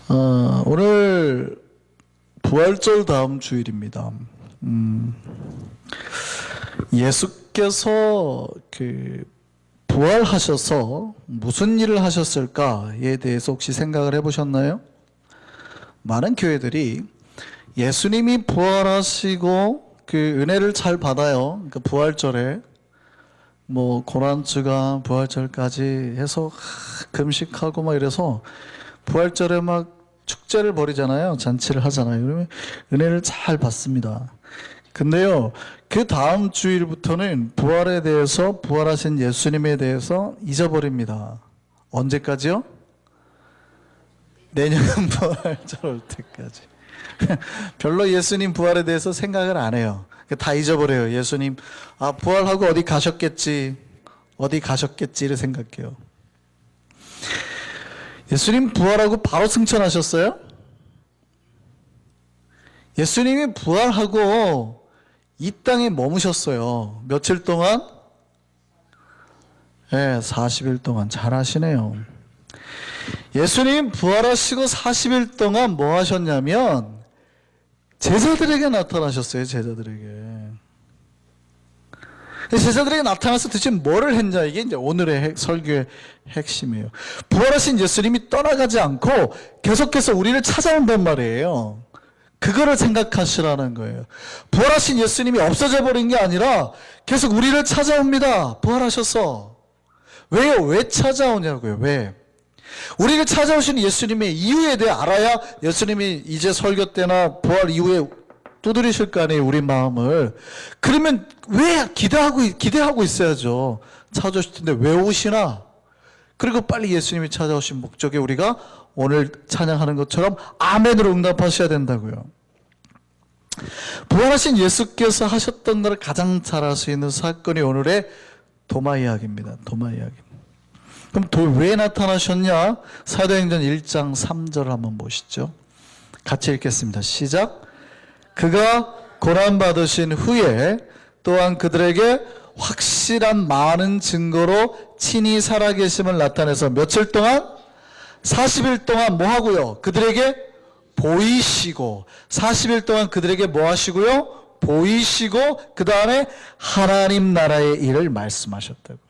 오늘 부활절 다음 주일입니다. 예수께서 부활하셔서 무슨 일을 하셨을까에 대해서 혹시 생각을 해보셨나요? 많은 교회들이 예수님이 부활하시고 그 은혜를 잘 받아요. 그러니까 부활절에 고난주간 부활절까지 해서 금식하고 막 이래서 부활절에 막 축제를 벌이잖아요. 잔치를 하잖아요. 그러면 은혜를 잘 받습니다. 근데요, 그 다음 주일부터는 부활에 대해서, 부활하신 예수님에 대해서 잊어버립니다. 언제까지요? 내년 부활절 올 때까지. 별로 예수님 부활에 대해서 생각을 안 해요. 다 잊어버려요. 예수님 부활하고 어디 가셨겠지를 생각해요. 예수님 부활하고 바로 승천하셨어요? 예수님이 부활하고 이 땅에 머무셨어요. 며칠 동안? 40일 동안. 잘하시네요. 예수님 부활하시고 40일 동안 뭐 하셨냐면 제자들에게 나타나셨어요. 제자들에게 나타나서 도대체 뭐를 했냐, 이게 이제 오늘의 설교의 핵심이에요. 부활하신 예수님이 떠나가지 않고 계속해서 우리를 찾아온단 말이에요. 그거를 생각하시라는 거예요. 부활하신 예수님이 없어져 버린 게 아니라 계속 우리를 찾아옵니다. 부활하셔서. 왜요? 왜 찾아오냐고요. 왜? 우리를 찾아오신 예수님의 이유에 대해 알아야 예수님이 이제 설교 때나 부활 이후에 두드리실 거 아니에요, 우리 마음을. 그러면 왜 기대하고 있어야죠. 찾아오실 텐데 왜 오시나? 그리고 빨리 예수님이 찾아오신 목적에 우리가 오늘 찬양하는 것처럼 아멘으로 응답하셔야 된다고요. 부활하신 예수께서 하셨던 것을 가장 잘 알 수 있는 사건이 오늘의 도마 이야기입니다. 도마 이야기. 그럼 왜 나타나셨냐? 사도행전 1장 3절을 한번 보시죠. 같이 읽겠습니다. 시작. 그가 고난받으신 후에 또한 그들에게 확실한 많은 증거로 친히 살아계심을 나타내서 며칠 동안? 40일 동안 뭐 하고요? 그들에게 보이시고. 40일 동안 그들에게 뭐 하시고요? 보이시고 그 다음에 하나님 나라의 일을 말씀하셨다고.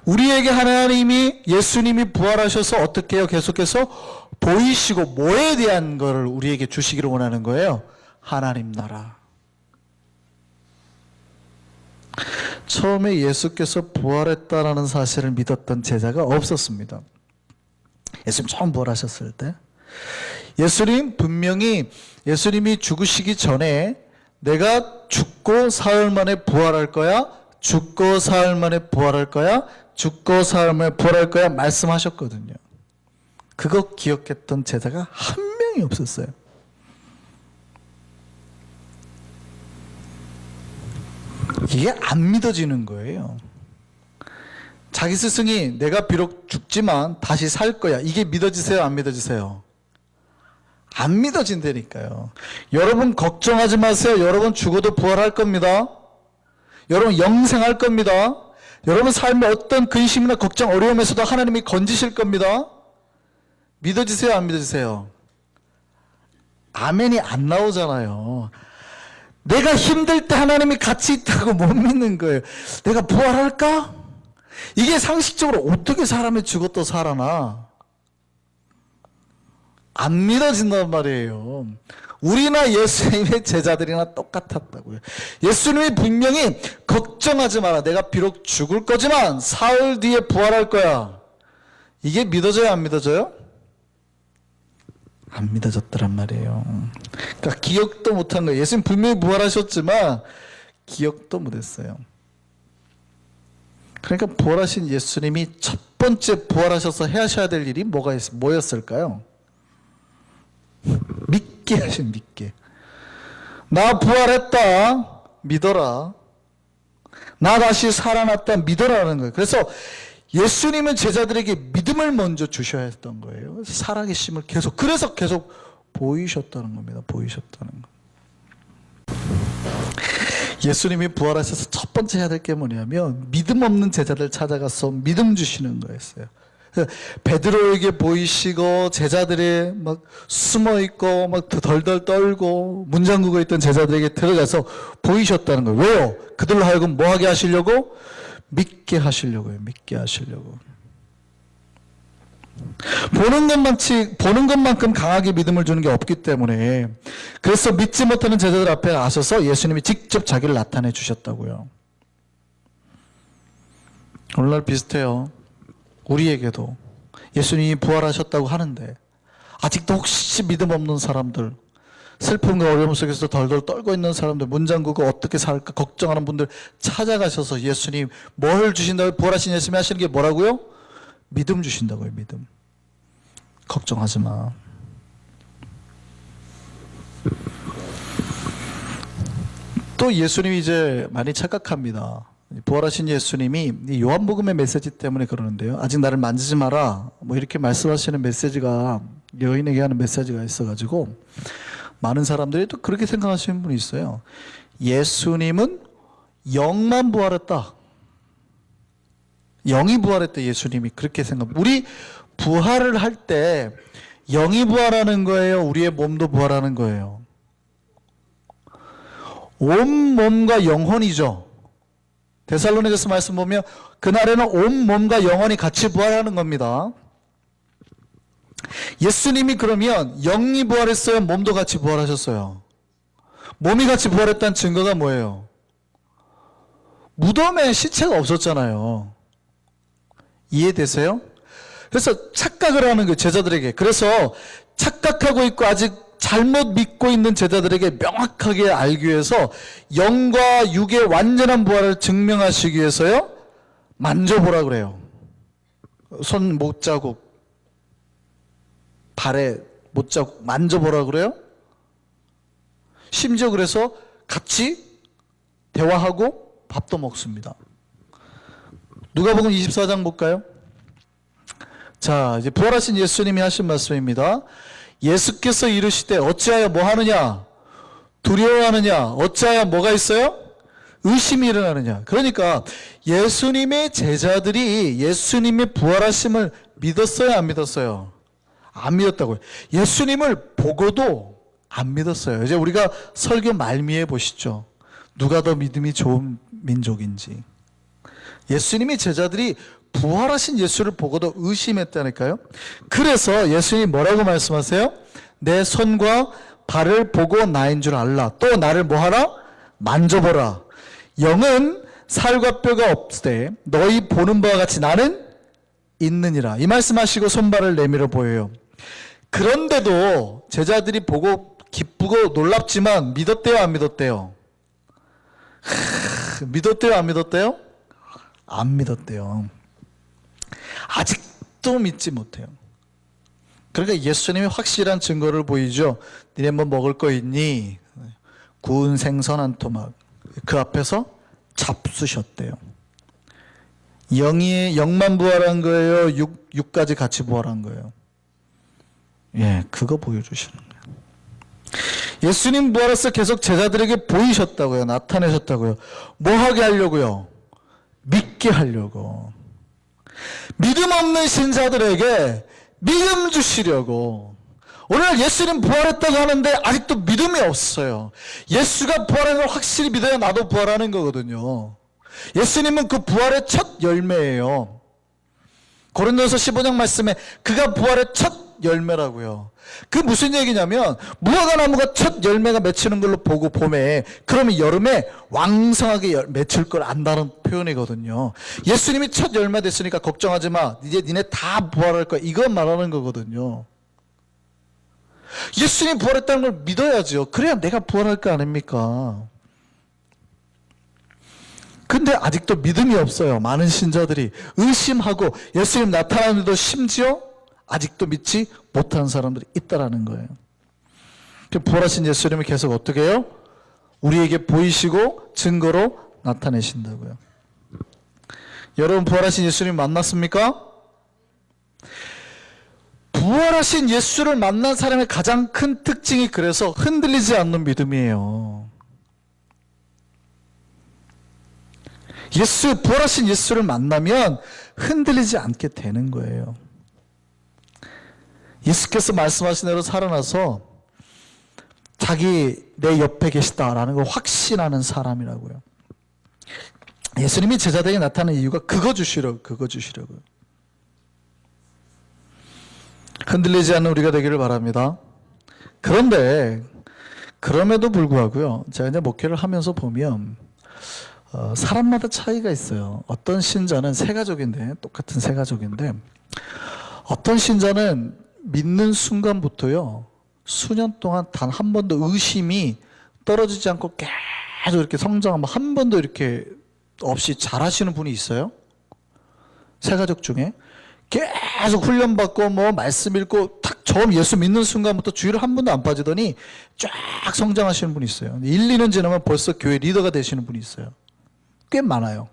우리에게 하나님이, 예수님이 부활하셔서 어떻게 해요? 계속해서 보이시고 뭐에 대한 거를 우리에게 주시기를 원하는 거예요? 하나님 나라. 처음에 예수께서 부활했다라는 사실을 믿었던 제자가 없었습니다. 예수님 처음 부활하셨을 때 예수님 분명히 예수님이 죽으시기 전에 내가 죽고 사흘 만에 부활할 거야, 죽고 사흘 만에 부활할 거야, 죽고 사흘 만에 부활할 거야 말씀하셨거든요. 그거 기억했던 제자가 한 명이 없었어요. 이게 안 믿어지는 거예요. 자기 스승이 내가 비록 죽지만 다시 살 거야. 이게 믿어지세요? 안 믿어지세요? 안 믿어진다니까요. 여러분 걱정하지 마세요. 여러분 죽어도 부활할 겁니다. 여러분 영생할 겁니다. 여러분 삶의 어떤 근심이나 걱정, 어려움에서도 하나님이 건지실 겁니다. 믿어지세요? 안 믿어지세요? 아멘이 안 나오잖아요. 내가 힘들 때 하나님이 같이 있다고 못 믿는 거예요. 내가 부활할까? 이게 상식적으로 어떻게 사람이 죽었다 살아나? 안 믿어진단 말이에요. 우리나 예수님의 제자들이나 똑같았다고요. 예수님이 분명히 걱정하지 마라. 내가 비록 죽을 거지만 사흘 뒤에 부활할 거야. 이게 믿어져요? 안 믿어져요? 안 믿어졌더란 말이에요. 그러니까 기억도 못한 거예요. 예수님 분명히 부활하셨지만 기억도 못했어요. 그러니까 부활하신 예수님이 첫 번째 부활하셔서 하셔야 될 일이 뭐였을까요? 믿게 하신, 믿게. 나 부활했다 믿어라. 나 다시 살아났다 믿어라는 거예요. 그래서 예수님은 제자들에게 믿음을 먼저 주셔야 했던 거예요. 살아계심을 그래서 계속 보이셨다는 겁니다. 보이셨다는 거. 예수님이 부활하셔서 첫 번째 해야 될 게 뭐냐면 믿음 없는 제자들 찾아가서 믿음 주시는 거였어요. 베드로에게 보이시고 제자들이 막 숨어 있고 막 덜덜 떨고 문 잠그고 있던 제자들에게 들어가서 보이셨다는 거예요. 왜요? 그들로 하여금 뭐 하게 하시려고? 믿게 하시려고요. 믿게 하시려고. 보는 것만큼 강하게 믿음을 주는 게 없기 때문에, 그래서 믿지 못하는 제자들 앞에 나서서 예수님이 직접 자기를 나타내 주셨다고요. 오늘날 비슷해요. 우리에게도 예수님이 부활하셨다고 하는데 아직도 혹시 믿음 없는 사람들, 슬픔과 어려움 속에서 덜덜 떨고 있는 사람들, 문 잠그고 어떻게 살까 걱정하는 분들 찾아가셔서 예수님 뭘 주신다고요? 부활하신 예수님이 하시는 게 뭐라고요? 믿음 주신다고요. 믿음. 걱정하지 마. 또 예수님이 이제 많이 착각합니다. 부활하신 예수님이 이 요한복음의 메시지 때문에 그러는데요. 아직 나를 만지지 마라, 뭐 이렇게 말씀하시는 메시지가, 여인에게 하는 메시지가 있어가지고 많은 사람들이 또 그렇게 생각하시는 분이 있어요. 예수님은 영만 부활했다. 영이 부활했다. 예수님이 그렇게 생각합니다. 우리 부활을 할 때 영이 부활하는 거예요? 우리의 몸도 부활하는 거예요? 온 몸과 영혼이죠. 데살로니가서 말씀 보면 그날에는 온 몸과 영혼이 같이 부활하는 겁니다. 예수님이 그러면 영이 부활했어요? 몸도 같이 부활하셨어요? 몸이 같이 부활했다는 증거가 뭐예요? 무덤에 시체가 없었잖아요. 이해되세요? 그래서 착각을 하는 거예요, 제자들에게. 그래서 착각하고 있고 아직 잘못 믿고 있는 제자들에게 명확하게 알기 위해서 영과 육의 완전한 부활을 증명하시기 위해서요, 만져보라 그래요. 손 못자국, 발에 못자국 만져보라 그래요. 심지어 그래서 같이 대화하고 밥도 먹습니다. 누가복음 24장 볼까요? 자, 이제 부활하신 예수님이 하신 말씀입니다. 예수께서 이르시되 어찌하여 뭐 하느냐? 두려워하느냐? 어찌하여 뭐가 있어요? 의심이 일어나느냐? 그러니까 예수님의 제자들이 예수님의 부활하심을 믿었어요? 안 믿었어요? 안 믿었다고요. 예수님을 보고도 안 믿었어요. 이제 우리가 설교 말미에 보시죠. 누가 더 믿음이 좋은 민족인지. 예수님의 제자들이 부활하신 예수를 보고도 의심했다니까요. 그래서 예수님이 뭐라고 말씀하세요? 내 손과 발을 보고 나인 줄 알라. 또 나를 뭐하라? 만져보라. 영은 살과 뼈가 없으되 너희 보는 바와 같이 나는 있느니라. 이 말씀하시고 손발을 내밀어 보여요. 그런데도 제자들이 보고 기쁘고 놀랍지만 믿었대요, 안 믿었대요? 믿었대요, 안 믿었대요? 안 믿었대요. 아직도 믿지 못해요. 그러니까 예수님이 확실한 증거를 보이죠. 니네 뭐 먹을 거 있니? 구운 생선 한 토막. 그 앞에서 잡수셨대요. 영만 부활한 거예요? 육까지 같이 부활한 거예요? 예, 그거 보여주시는 거예요. 예수님 부활해서 계속 제자들에게 보이셨다고요. 나타내셨다고요. 뭐 하게 하려고요? 믿게 하려고. 믿음 없는 신자들에게 믿음 주시려고. 오늘 예수님 부활했다고 하는데 아직도 믿음이 없어요. 예수가 부활한 걸 확실히 믿어야 나도 부활하는 거거든요. 예수님은 그 부활의 첫 열매예요. 고린도서 15장 말씀에 그가 부활의 첫 열매라고요. 그 무슨 얘기냐면 무화과 나무가 첫 열매가 맺히는 걸로 보고 봄에, 그러면 여름에 왕성하게 맺힐 걸 안다는 표현이거든요. 예수님이 첫 열매 됐으니까 걱정하지 마, 이제 니네 다 부활할 거야, 이거 말하는 거거든요. 예수님 부활했다는 걸 믿어야죠. 그래야 내가 부활할 거 아닙니까? 근데 아직도 믿음이 없어요. 많은 신자들이 의심하고 예수님 나타나는데도 심지어 아직도 믿지 못하는 사람들이 있다라는 거예요. 부활하신 예수님이 계속 어떻게 해요? 우리에게 보이시고 증거로 나타내신다고요. 여러분, 부활하신 예수님 만났습니까? 부활하신 예수를 만난 사람의 가장 큰 특징이 그래서 흔들리지 않는 믿음이에요. 부활하신 예수를 만나면 흔들리지 않게 되는 거예요. 예수께서 말씀하신 대로 살아나서 자기 내 옆에 계시다라는 걸 확신하는 사람이라고요. 예수님이 제자들에게 나타나는 이유가 그거 주시려고요. 흔들리지 않는 우리가 되기를 바랍니다. 그런데 그럼에도 불구하고요, 제가 이제 목회를 하면서 보면 사람마다 차이가 있어요. 어떤 신자는 새가족인데, 똑같은 새가족인데, 어떤 신자는 믿는 순간부터요, 수년 동안 단 한 번도 의심이 떨어지지 않고 계속 이렇게 성장하면 한 번도 이렇게 없이 잘하시는 분이 있어요. 새가족 중에 계속 훈련받고 뭐 말씀 읽고 탁 처음 예수 믿는 순간부터 주의를 한 번도 안 빠지더니 쫙 성장하시는 분이 있어요. 1, 2년 지나면 벌써 교회 리더가 되시는 분이 있어요. 꽤 많아요.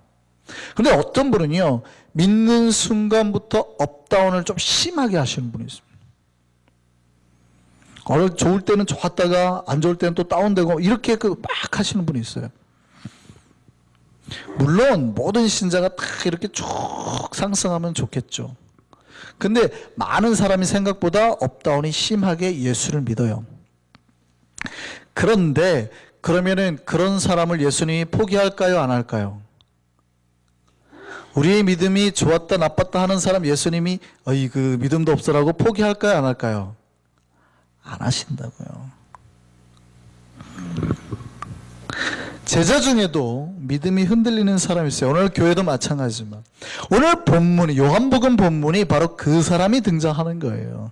그런데 어떤 분은요, 믿는 순간부터 업다운을 좀 심하게 하시는 분이 있습니다. 좋을 때는 좋았다가 안 좋을 때는 또 다운되고 이렇게 막 하시는 분이 있어요. 물론 모든 신자가 다 이렇게 쭉 상승하면 좋겠죠. 근데 많은 사람이 생각보다 업다운이 심하게 예수를 믿어요. 그런데 그러면은 그런 사람을 예수님이 포기할까요, 안 할까요? 우리의 믿음이 좋았다 나빴다 하는 사람 예수님이 그 믿음도 없어라고 포기할까요, 안 할까요? 안 하신다고요. 제자 중에도 믿음이 흔들리는 사람이 있어요. 오늘 교회도 마찬가지지만 오늘 본문이, 요한복음 본문이 바로 그 사람이 등장하는 거예요.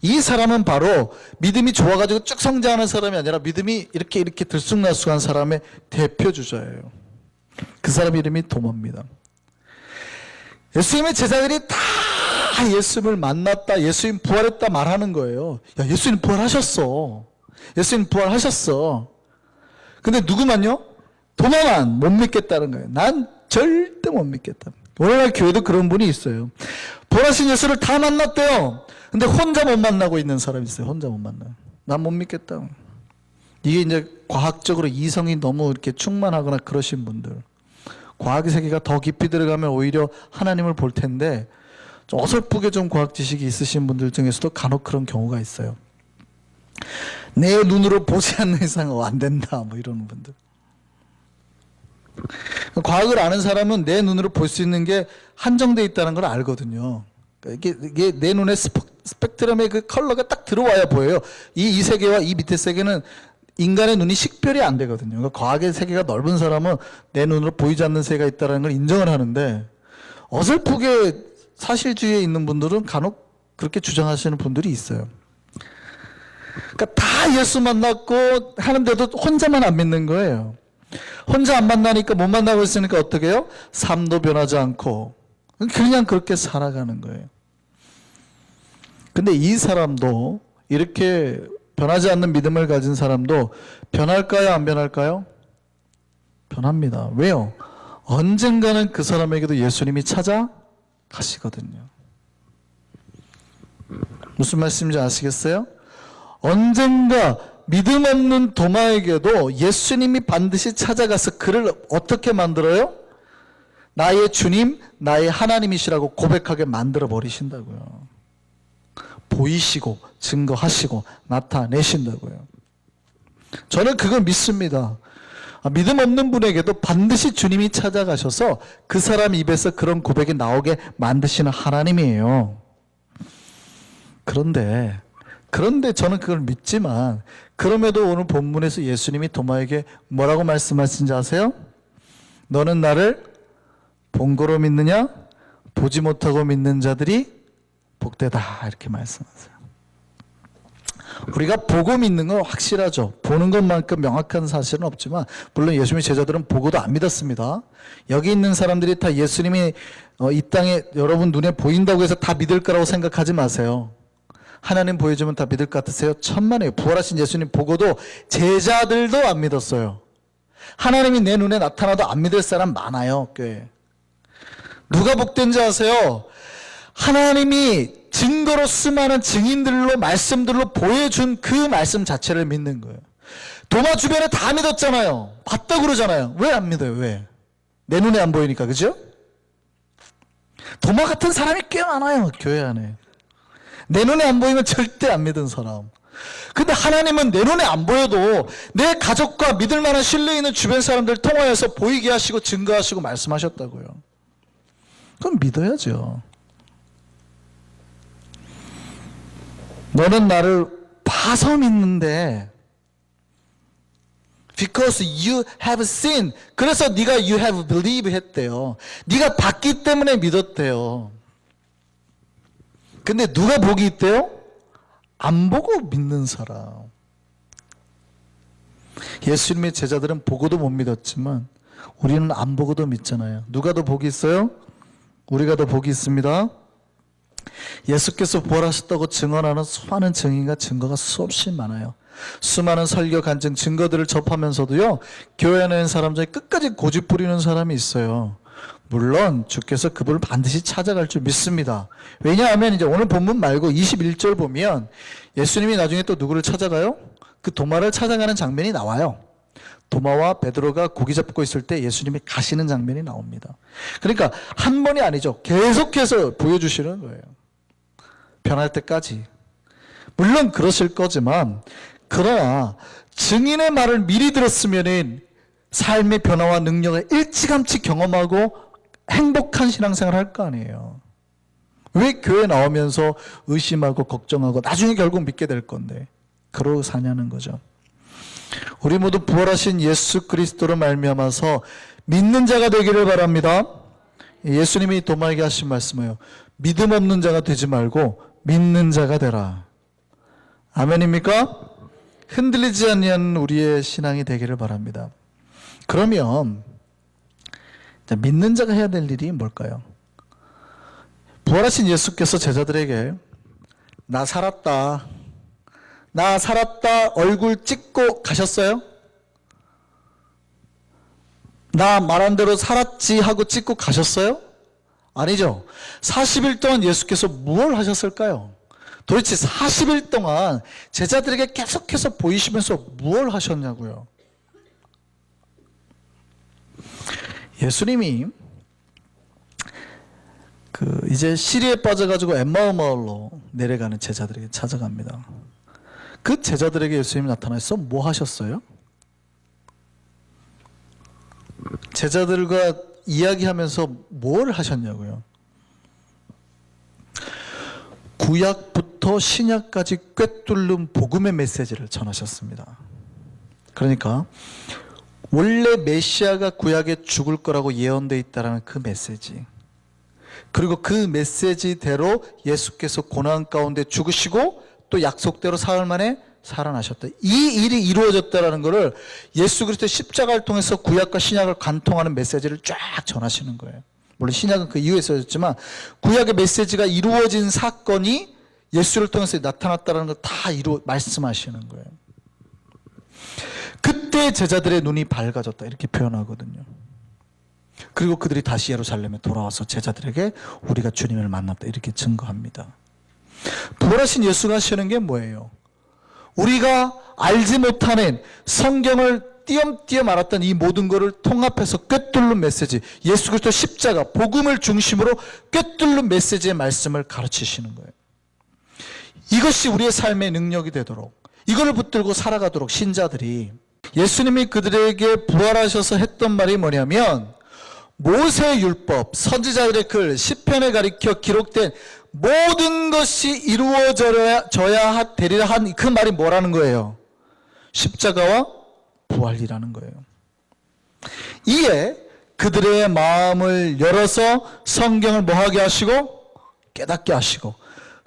이 사람은 바로 믿음이 좋아가지고 쭉 성장하는 사람이 아니라 믿음이 이렇게 들쑥날쑥한 사람의 대표 주자예요. 그 사람 이름이 도마입니다. 예수님의 제자들이 다 예수님을 만났다, 예수님 부활했다 말하는 거예요. 야, 예수님 부활하셨어. 예수님 부활하셨어. 근데 누구만요? 도마만 못 믿겠다는 거예요. 난 절대 못 믿겠다. 오늘날 교회도 그런 분이 있어요. 부활하신 예수를 다 만났대요. 근데 혼자 못 만나고 있는 사람이 있어요. 혼자 못 만나요. 난 못 믿겠다. 이게 이제 과학적으로 이성이 너무 이렇게 충만하거나 그러신 분들. 과학의 세계가 더 깊이 들어가면 오히려 하나님을 볼 텐데, 좀 어설프게 좀 과학 지식이 있으신 분들 중에서도 간혹 그런 경우가 있어요. 내 눈으로 보지 않는 이상 안 된다, 뭐 이러는 분들. 과학을 아는 사람은 내 눈으로 볼 수 있는 게 한정되어 있다는 걸 알거든요. 이게 내 눈에 스펙트럼의 그 컬러가 딱 들어와야 보여요. 이 세계와 이 밑에 세계는 인간의 눈이 식별이 안 되거든요. 그러니까 과학의 세계가 넓은 사람은 내 눈으로 보이지 않는 세계가 있다는 걸 인정을 하는데, 어설프게 사실주의에 있는 분들은 간혹 그렇게 주장하시는 분들이 있어요. 그러니까 다 예수 만났고 하는데도 혼자만 안 믿는 거예요. 혼자 안 만나니까 못 만나고 있으니까 어떻게 해요? 삶도 변하지 않고 그냥 그렇게 살아가는 거예요. 근데 이 사람도, 이렇게 변하지 않는 믿음을 가진 사람도 변할까요, 안 변할까요? 변합니다. 왜요? 언젠가는 그 사람에게도 예수님이 찾아가시거든요. 무슨 말씀인지 아시겠어요? 언젠가 믿음 없는 도마에게도 예수님이 반드시 찾아가서 그를 어떻게 만들어요? 나의 주님, 나의 하나님이시라고 고백하게 만들어 버리신다고요. 보이시고 증거하시고 나타내신다고요. 저는 그걸 믿습니다. 믿음 없는 분에게도 반드시 주님이 찾아가셔서 그 사람 입에서 그런 고백이 나오게 만드시는 하나님이에요. 그런데 저는 그걸 믿지만, 그럼에도 오늘 본문에서 예수님이 도마에게 뭐라고 말씀하신지 아세요? 너는 나를 본 거로 믿느냐? 보지 못하고 믿는 자들이 복되다, 이렇게 말씀하세요. 우리가 보고 믿는 건 확실하죠. 보는 것만큼 명확한 사실은 없지만, 물론 예수님의 제자들은 보고도 안 믿었습니다. 여기 있는 사람들이 다 예수님이 이 땅에 여러분 눈에 보인다고 해서 다 믿을 거라고 생각하지 마세요. 하나님 보여주면 다 믿을 것 같으세요? 천만에요. 부활하신 예수님 보고도 제자들도 안 믿었어요. 하나님이 내 눈에 나타나도 안 믿을 사람 많아요, 꽤. 누가 복된지 아세요? 하나님이 증거로 수많은 증인들로, 말씀들로 보여준 그 말씀 자체를 믿는 거예요. 도마 주변에 다 믿었잖아요. 봤다고 그러잖아요. 왜 안 믿어요? 왜? 내 눈에 안 보이니까, 그죠? 도마 같은 사람이 꽤 많아요, 교회 안에. 내 눈에 안 보이면 절대 안 믿은 사람. 근데 하나님은 내 눈에 안 보여도 내 가족과 믿을 만한 신뢰 있는 주변 사람들 통하여서 보이게 하시고 증거하시고 말씀하셨다고요. 그럼 믿어야죠. 너는 나를 봐서 믿는데 because you have seen, 그래서 네가 you have believed 했대요. 네가 봤기 때문에 믿었대요. 근데 누가 복이 있대요? 안 보고 믿는 사람. 예수님의 제자들은 보고도 못 믿었지만 우리는 안 보고도 믿잖아요. 누가 더 복이 있어요? 우리가 더 복이 있습니다. 예수께서 부활하셨다고 증언하는 수많은 증인과 증거가 수없이 많아요. 수많은 설교, 간증, 증거들을 접하면서도요, 교회 안에 있는 사람 중에 끝까지 고집 부리는 사람이 있어요. 물론 주께서 그분을 반드시 찾아갈 줄 믿습니다. 왜냐하면 이제 오늘 본문 말고 21절 보면 예수님이 나중에 또 누구를 찾아가요? 그 도마를 찾아가는 장면이 나와요. 도마와 베드로가 고기 잡고 있을 때 예수님이 가시는 장면이 나옵니다. 그러니까 한 번이 아니죠. 계속해서 보여주시는 거예요. 변할 때까지. 물론 그러실 거지만, 그러나 증인의 말을 미리 들었으면은 삶의 변화와 능력을 일찌감치 경험하고 행복한 신앙생활을 할 거 아니에요. 왜 교회 나오면서 의심하고 걱정하고 나중에 결국 믿게 될 건데 그러고 사냐는 거죠. 우리 모두 부활하신 예수 그리스도로 말미암아서 믿는 자가 되기를 바랍니다. 예수님이 도마에게 하신 말씀이에요. 믿음 없는 자가 되지 말고 믿는 자가 되라. 아멘입니까? 흔들리지 않는 우리의 신앙이 되기를 바랍니다. 그러면 믿는 자가 해야 될 일이 뭘까요? 부활하신 예수께서 제자들에게 나 살았다, 나 살았다 얼굴 찍고 가셨어요? 나 말한 대로 살았지 하고 찍고 가셨어요? 아니죠. 40일 동안 예수께서 무엇을 하셨을까요? 도대체 40일 동안 제자들에게 계속해서 보이시면서 무엇을 하셨냐고요? 예수님이 이제 시리에 빠져가지고 엠마오 마을로 내려가는 제자들에게 찾아갑니다. 그 제자들에게 예수님이 나타나서 뭐 하셨어요? 제자들과 이야기하면서 뭘 하셨냐고요? 구약부터 신약까지 꿰뚫는 복음의 메시지를 전하셨습니다. 그러니까 원래 메시아가 구약에 죽을 거라고 예언되어 있다는 그 메시지, 그리고 그 메시지대로 예수께서 고난 가운데 죽으시고 또 약속대로 사흘 만에 살아나셨다. 이 일이 이루어졌다는 것을 예수 그리스도의 십자가를 통해서 구약과 신약을 관통하는 메시지를 쫙 전하시는 거예요. 물론 신약은 그 이후에 써졌지만 구약의 메시지가 이루어진 사건이 예수를 통해서 나타났다는 걸 다 말씀하시는 거예요. 그때 제자들의 눈이 밝아졌다 이렇게 표현하거든요. 그리고 그들이 다시 예루살렘에 돌아와서 제자들에게 우리가 주님을 만났다 이렇게 증거합니다. 부활하신 예수가 하시는 게 뭐예요? 우리가 알지 못하는 성경을 띄엄띄엄 알았던 이 모든 것을 통합해서 꿰뚫는 메시지, 예수 그리스도 십자가, 복음을 중심으로 꿰뚫는 메시지의 말씀을 가르치시는 거예요. 이것이 우리의 삶의 능력이 되도록, 이걸 붙들고 살아가도록 신자들이, 예수님이 그들에게 부활하셔서 했던 말이 뭐냐면, 모세의 율법, 선지자들의 글, 시편에 가리켜 기록된 모든 것이 이루어져야 되리라 한 그 말이 뭐라는 거예요? 십자가와 부활이라는 거예요. 이에 그들의 마음을 열어서 성경을 뭐하게 하시고 깨닫게 하시고,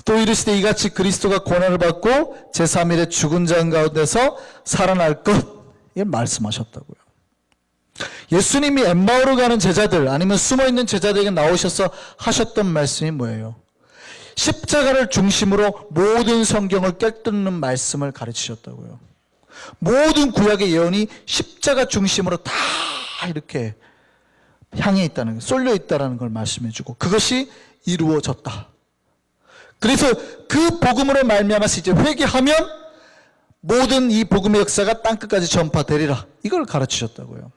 또 이르시되 이같이 그리스도가 고난을 받고 제3일에 죽은 자 가운데서 살아날 것, 이 말씀하셨다고요. 예수님이 엠마오로 가는 제자들, 아니면 숨어있는 제자들에게 나오셔서 하셨던 말씀이 뭐예요? 십자가를 중심으로 모든 성경을 깨닫는 말씀을 가르치셨다고요. 모든 구약의 예언이 십자가 중심으로 다 이렇게 향해 있다는, 쏠려 있다는 걸 말씀해주고, 그것이 이루어졌다. 그래서 그 복음으로 말미암아서 이제 회개하면 모든 이 복음의 역사가 땅끝까지 전파되리라, 이걸 가르치셨다고요.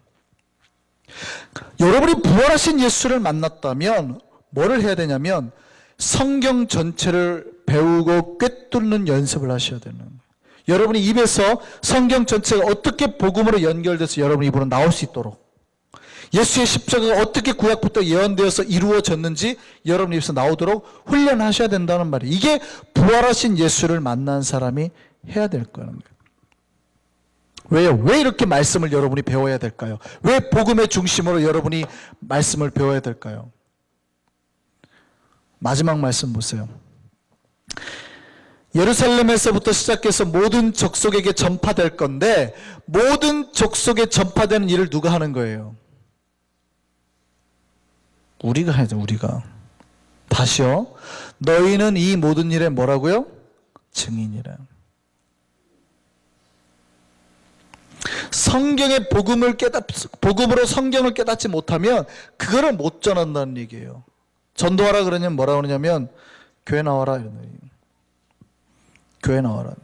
여러분이 부활하신 예수를 만났다면 뭐를 해야 되냐면 성경 전체를 배우고 꿰뚫는 연습을 하셔야 되는 거예요. 여러분이 입에서 성경 전체가 어떻게 복음으로 연결돼서 여러분 입으로 나올 수 있도록, 예수의 십자가가 어떻게 구약부터 예언되어서 이루어졌는지 여러분 입에서 나오도록 훈련하셔야 된다는 말이에요. 이게 부활하신 예수를 만난 사람이 해야 될 거는 거예요. 왜요? 왜 이렇게 말씀을 여러분이 배워야 될까요? 왜 복음의 중심으로 여러분이 말씀을 배워야 될까요? 마지막 말씀 보세요. 예루살렘에서부터 시작해서 모든 족속에게 전파될 건데, 모든 족속에 전파되는 일을 누가 하는 거예요? 우리가 해야죠. 우리가. 다시요. 너희는 이 모든 일에 뭐라고요? 증인이라. 성경의 복음으로 성경을 깨닫지 못하면 그거를 못 전한다는 얘기예요. 전도하라 그러냐면 뭐라고 그러냐면 교회 나와라 이런 거예요. 교회 나와라.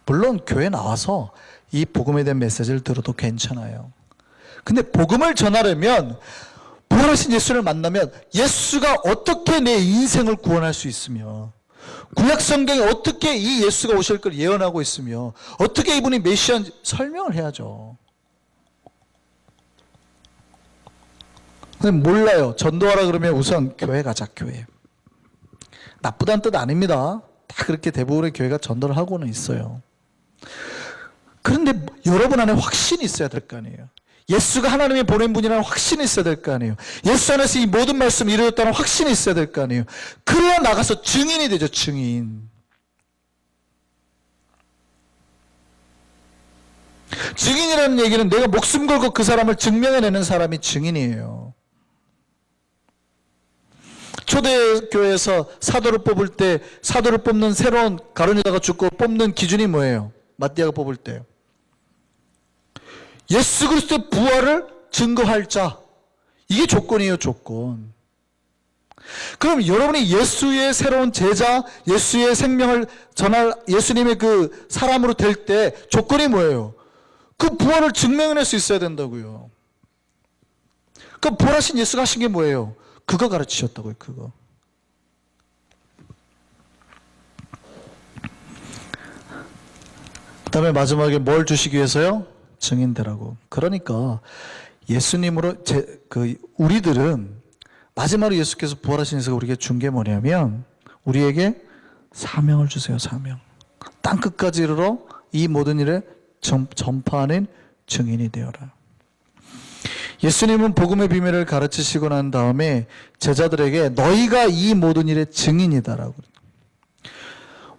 물론 교회 나와서 이 복음에 대한 메시지를 들어도 괜찮아요. 근데 복음을 전하려면 부활하신 예수를 만나면 예수가 어떻게 내 인생을 구원할 수 있으며, 구약 성경에 어떻게 이 예수가 오실 걸 예언하고 있으며, 어떻게 이분이 메시아인지 설명을 해야죠. 근데 몰라요. 전도하라 그러면 우선 교회 가자, 교회. 나쁘다는 뜻 아닙니다. 다 그렇게 대부분의 교회가 전도를 하고는 있어요. 그런데 여러분 안에 확신이 있어야 될 거 아니에요. 예수가 하나님이 보낸 분이라는 확신이 있어야 될 거 아니에요. 예수 안에서 이 모든 말씀이 이루어졌다는 확신이 있어야 될 거 아니에요. 그래야 나가서 증인이 되죠. 증인. 증인이라는 얘기는 내가 목숨 걸고 그 사람을 증명해내는 사람이 증인이에요. 초대교회에서 사도를 뽑을 때 사도를 뽑는 새로운 가룟 유다가 죽고 뽑는 기준이 뭐예요? 마띠아가 뽑을 때 예수 그리스도의 부활을 증거할 자, 이게 조건이에요. 조건. 그럼 여러분이 예수의 새로운 제자, 예수의 생명을 전할 예수님의 그 사람으로 될 때 조건이 뭐예요? 그 부활을 증명해낼 수 있어야 된다고요. 그 부활하신 예수가 하신 게 뭐예요? 그거 가르치셨다고요. 그거. 그 다음에 마지막에 뭘 주시기 위해서요? 증인되라고. 그러니까 예수님으로 우리들은 마지막으로 예수께서 부활하신 예수가 우리에게 준 게 뭐냐면 우리에게 사명을 주세요. 사명. 땅끝까지 이르러 이 모든 일에 전파하는 증인이 되어라. 예수님은 복음의 비밀을 가르치시고 난 다음에 제자들에게 너희가 이 모든 일의 증인이다라고.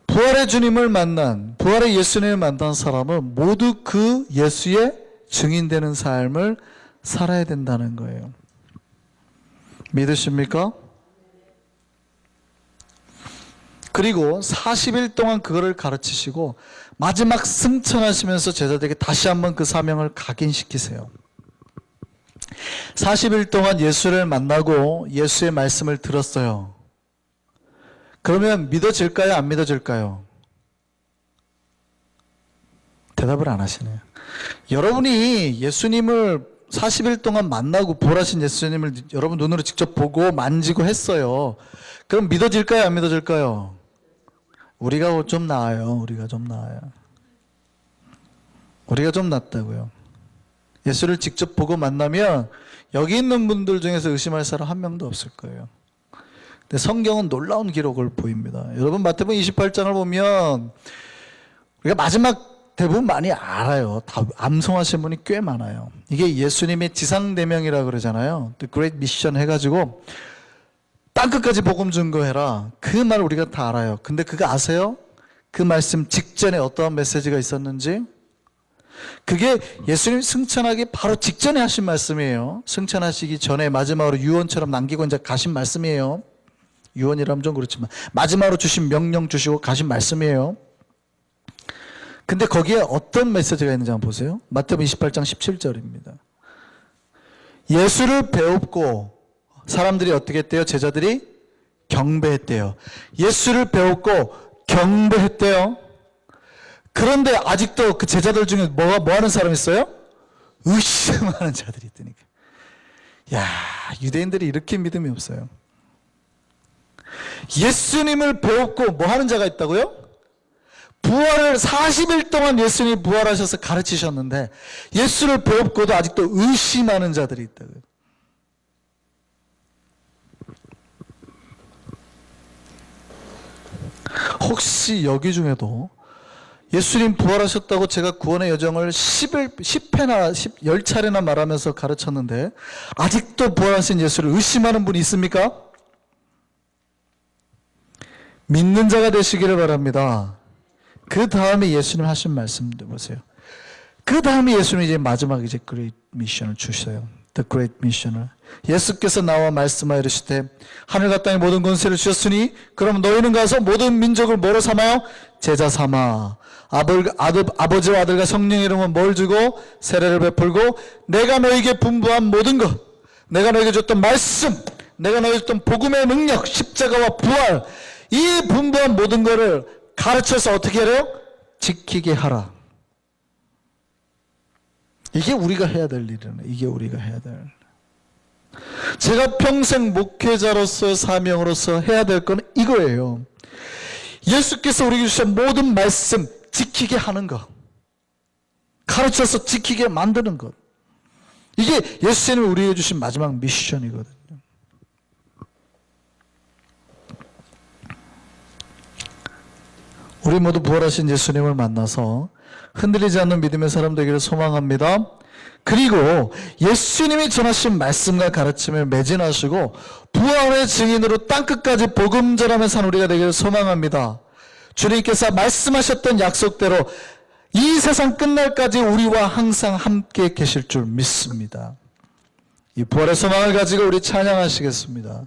부활의 주님을 만난, 부활의 예수님을 만난 사람은 모두 그 예수의 증인되는 삶을 살아야 된다는 거예요. 믿으십니까? 그리고 40일 동안 그거를 가르치시고 마지막 승천하시면서 제자들에게 다시 한번 그 사명을 각인시키세요. 40일 동안 예수를 만나고 예수의 말씀을 들었어요. 그러면 믿어질까요? 안 믿어질까요? 대답을 안 하시네요. 여러분이 예수님을 40일 동안 만나고 부활하신 예수님을 여러분 눈으로 직접 보고 만지고 했어요. 그럼 믿어질까요? 안 믿어질까요? 우리가 좀 나아요. 우리가 좀 나아요. 우리가 좀 낫다고요. 예수를 직접 보고 만나면 여기 있는 분들 중에서 의심할 사람 한 명도 없을 거예요. 근데 성경은 놀라운 기록을 보입니다. 여러분 마태복음 28장을 보면 우리가 마지막 대부분 많이 알아요. 다 암송하신 분이 꽤 많아요. 이게 예수님의 지상대명이라고 그러잖아요. The Great Mission 해가지고 땅끝까지 복음 증거해라. 그 말 우리가 다 알아요. 근데 그거 아세요? 그 말씀 직전에 어떠한 메시지가 있었는지? 그게 예수님 승천하기 바로 직전에 하신 말씀이에요. 승천하시기 전에 마지막으로 유언처럼 남기고 이제 가신 말씀이에요. 유언이라면 좀 그렇지만 마지막으로 주신 명령 주시고 가신 말씀이에요. 근데 거기에 어떤 메시지가 있는지 한번 보세요. 마태복음 28장 17절입니다. 예수를 배웠고 사람들이 어떻게 했대요? 제자들이 경배했대요. 예수를 배웠고 경배했대요. 그런데 아직도 그 제자들 중에 뭐 하는 사람이 있어요? 의심하는 자들이 있다니까. 야, 유대인들이 이렇게 믿음이 없어요. 예수님을 배웠고 뭐 하는 자가 있다고요? 부활을 40일 동안 예수님이 부활하셔서 가르치셨는데 예수를 배웠고도 아직도 의심하는 자들이 있다고요. 혹시 여기 중에도 예수님 부활하셨다고 제가 구원의 여정을 10회나 10차례나 말하면서 가르쳤는데 아직도 부활하신 예수를 의심하는 분이 있습니까? 믿는 자가 되시기를 바랍니다. 그 다음에 예수님 하신 말씀도 보세요. 그 다음에 예수님이 이제 마지막 이제 그레이트 미션을 주셔요. The Great Mission을. 예수께서 나와 말씀하여 이르시되 하늘과 땅의 모든 권세를 주셨으니 그럼 너희는 가서 모든 민족을 뭐로 삼아요? 제자 삼아. 아버지와 아들과 성령의 이름은 뭘 주고 세례를 베풀고 내가 너에게 분부한 모든 것, 내가 너에게 줬던 말씀, 내가 너에게 줬던 복음의 능력, 십자가와 부활, 이 분부한 모든 것을 가르쳐서 어떻게 하래요? 지키게 하라. 이게 우리가 해야 될 일이네. 이게 우리가 해야 될. 제가 평생 목회자로서 사명으로서 해야 될 건 이거예요. 예수께서 우리에게 주신 모든 말씀 지키게 하는 것, 가르쳐서 지키게 만드는 것, 이게 예수님이 우리에게 주신 마지막 미션이거든요. 우리 모두 부활하신 예수님을 만나서 흔들리지 않는 믿음의 사람 되기를 소망합니다. 그리고 예수님이 전하신 말씀과 가르침을 매진하시고 부활의 증인으로 땅끝까지 복음 전하며 산 우리가 되기를 소망합니다. 주님께서 말씀하셨던 약속대로 이 세상 끝날까지 우리와 항상 함께 계실 줄 믿습니다. 이 부활의 소망을 가지고 우리 찬양하시겠습니다.